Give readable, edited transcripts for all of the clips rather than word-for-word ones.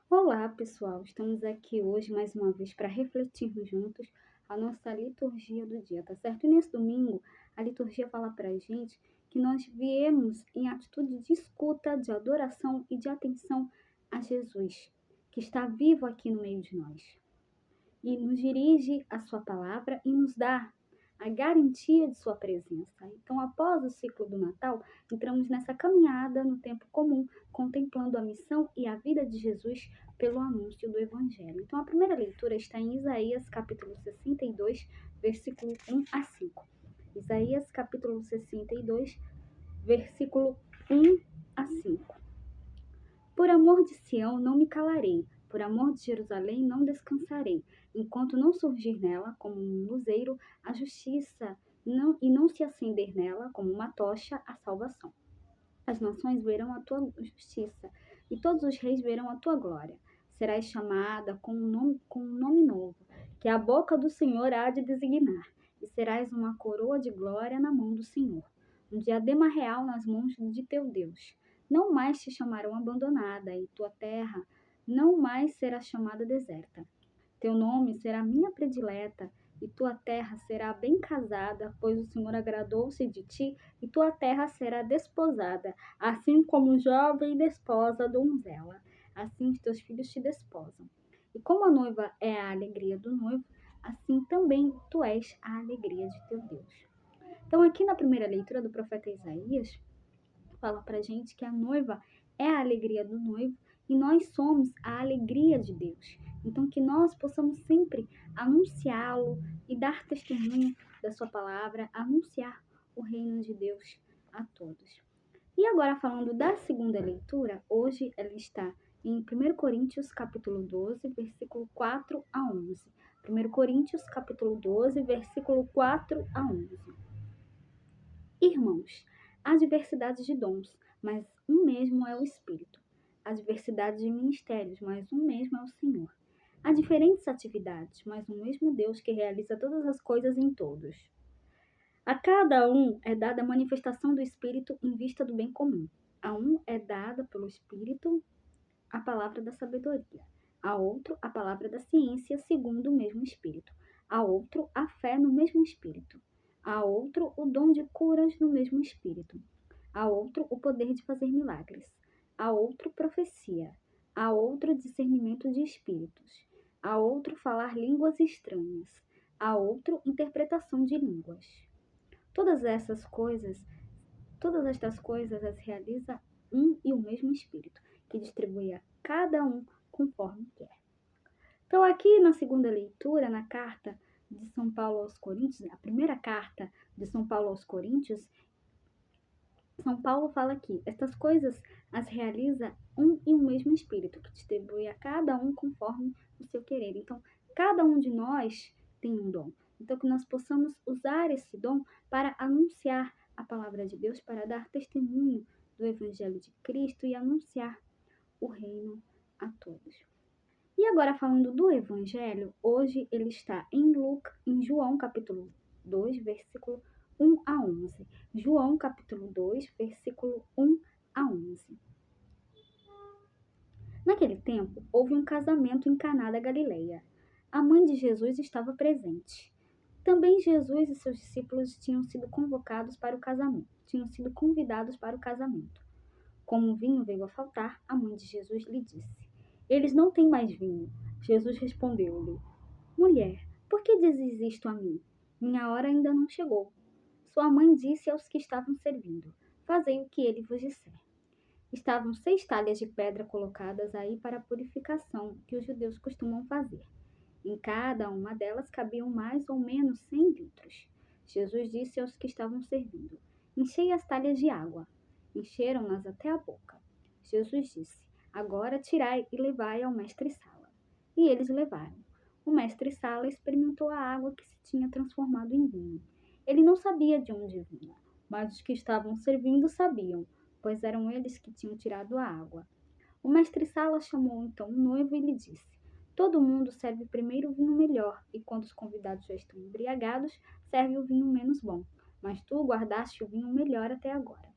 Olá, pessoal! Estamos aqui hoje mais uma vez para refletirmos juntos a nossa liturgia do dia, tá certo? E nesse domingo, a liturgia fala para a gente que nós viemos em atitude de escuta, de adoração e de atenção a Jesus, que está vivo aqui no meio de nós e nos dirige a sua palavra e nos dá a garantia de sua presença. Então, após o ciclo do Natal, entramos nessa caminhada no tempo comum, contemplando a missão e a vida de Jesus pelo anúncio do Evangelho. Então, a primeira leitura está em Isaías, capítulo 62, versículo 1 a 5. Isaías, capítulo 62, versículo 1 a 5. Por amor de Sião não me calarei, por amor de Jerusalém não descansarei, enquanto não surgir nela como um luzeiro a justiça e não se acender nela como uma tocha a salvação. As nações verão a tua justiça e todos os reis verão a tua glória. Serás chamada com um nome novo, que a boca do Senhor há de designar, e serás uma coroa de glória na mão do Senhor, um diadema real nas mãos de teu Deus. Não mais te chamarão abandonada, e tua terra não mais será chamada deserta. Teu nome será minha predileta, e tua terra será bem casada, pois o Senhor agradou-se de ti, e tua terra será desposada, assim como jovem desposa donzela. Assim os teus filhos te desposam. E como a noiva é a alegria do noivo, assim também tu és a alegria de teu Deus. Então, aqui na primeira leitura do profeta Isaías, fala pra gente que a noiva é a alegria do noivo e nós somos a alegria de Deus. Então, que nós possamos sempre anunciá-lo e dar testemunho da sua palavra, anunciar o reino de Deus a todos. E agora, falando da segunda leitura, hoje ela está em 1 Coríntios, capítulo 12, versículo 4 a 11. 1 Coríntios, capítulo 12, versículo 4 a 11. Irmãos, há diversidade de dons, mas um mesmo é o Espírito. Há diversidade de ministérios, mas um mesmo é o Senhor. Há diferentes atividades, mas um mesmo Deus que realiza todas as coisas em todos. A cada um é dada a manifestação do Espírito em vista do bem comum. A um é dada pelo Espírito a palavra da sabedoria. A outro a palavra da ciência segundo o mesmo Espírito. A outro a fé no mesmo Espírito. A outro o dom de curas no mesmo Espírito. A outro o poder de fazer milagres. A outro profecia. A outro discernimento de espíritos. A outro falar línguas estranhas. A outro interpretação de línguas. Todas estas coisas as realiza um e o mesmo Espírito, que distribui a cada um conforme quer. Então, aqui na segunda leitura, na carta de São Paulo aos Coríntios, a primeira carta de São Paulo aos Coríntios, São Paulo fala aqui, estas coisas as realiza um e o mesmo Espírito, que distribui a cada um conforme o seu querer. Então, cada um de nós tem um dom. Então, que nós possamos usar esse dom para anunciar a palavra de Deus, para dar testemunho do Evangelho de Cristo e anunciar o reino a todos. E agora, falando do Evangelho, hoje ele está em João, capítulo 2, versículo 1 a 11. João, capítulo 2, versículo 1 a 11. Naquele tempo, houve um casamento em Caná da Galileia. A mãe de Jesus estava presente. Também Jesus e seus discípulos tinham sido convidados para o casamento. Como o vinho veio a faltar, a mãe de Jesus lhe disse: Eles não têm mais vinho. Jesus respondeu-lhe: Mulher, por que dizes isto a mim? Minha hora ainda não chegou. Sua mãe disse aos que estavam servindo: Fazei o que ele vos disser. Estavam 6 talhas de pedra colocadas aí para a purificação, que os judeus costumam fazer. Em cada uma delas cabiam mais ou menos 100 litros. Jesus disse aos que estavam servindo: Enchei as talhas de água. Encheram-nas até a boca. Jesus disse: Agora tirai e levai ao mestre-sala. E eles levaram. O mestre-sala experimentou a água que se tinha transformado em vinho. Ele não sabia de onde vinha, mas os que estavam servindo sabiam, pois eram eles que tinham tirado a água. O mestre-sala chamou então o noivo e lhe disse: Todo mundo serve primeiro o vinho melhor, e quando os convidados já estão embriagados, serve o vinho menos bom. Mas tu guardaste o vinho melhor até agora.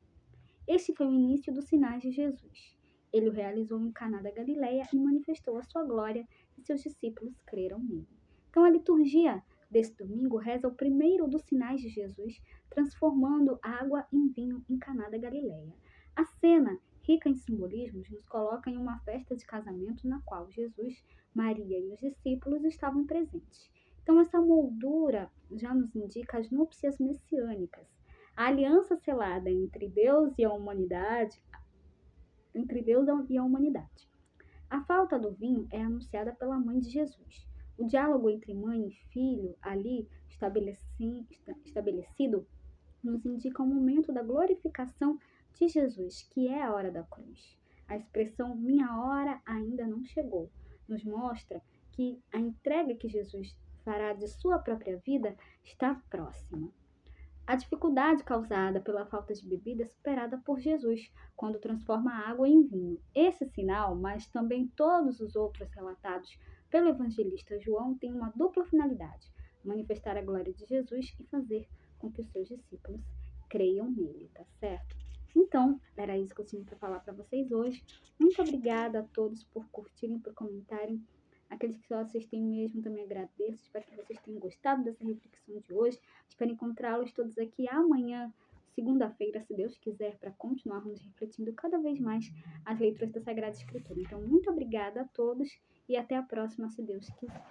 Este foi o início dos sinais de Jesus. Ele o realizou em Caná da Galileia e manifestou a sua glória, e seus discípulos creram nele. Então, a liturgia desse domingo reza o primeiro dos sinais de Jesus, transformando água em vinho em Caná da Galileia. A cena, rica em simbolismos, nos coloca em uma festa de casamento na qual Jesus, Maria e os discípulos estavam presentes. Então, essa moldura já nos indica as núpcias messiânicas, a aliança selada entre Deus e a humanidade, A falta do vinho é anunciada pela mãe de Jesus. O diálogo entre mãe e filho, ali estabelecido, nos indica o momento da glorificação de Jesus, que é a hora da cruz. A expressão minha hora ainda não chegou nos mostra que a entrega que Jesus fará de sua própria vida está próxima. A dificuldade causada pela falta de bebida é superada por Jesus, quando transforma a água em vinho. Esse sinal, mas também todos os outros relatados pelo evangelista João, têm uma dupla finalidade: manifestar a glória de Jesus e fazer com que os seus discípulos creiam nele, tá certo? Então, era isso que eu tinha para falar para vocês hoje. Muito obrigada a todos por curtirem, por comentarem. Aqueles que só assistem mesmo também agradeço. Espero que vocês tenham gostado dessa reflexão de hoje. Espero encontrá-los todos aqui amanhã, segunda-feira, se Deus quiser, para continuarmos refletindo cada vez mais as leituras da Sagrada Escritura. Então, muito obrigada a todos e até a próxima, se Deus quiser.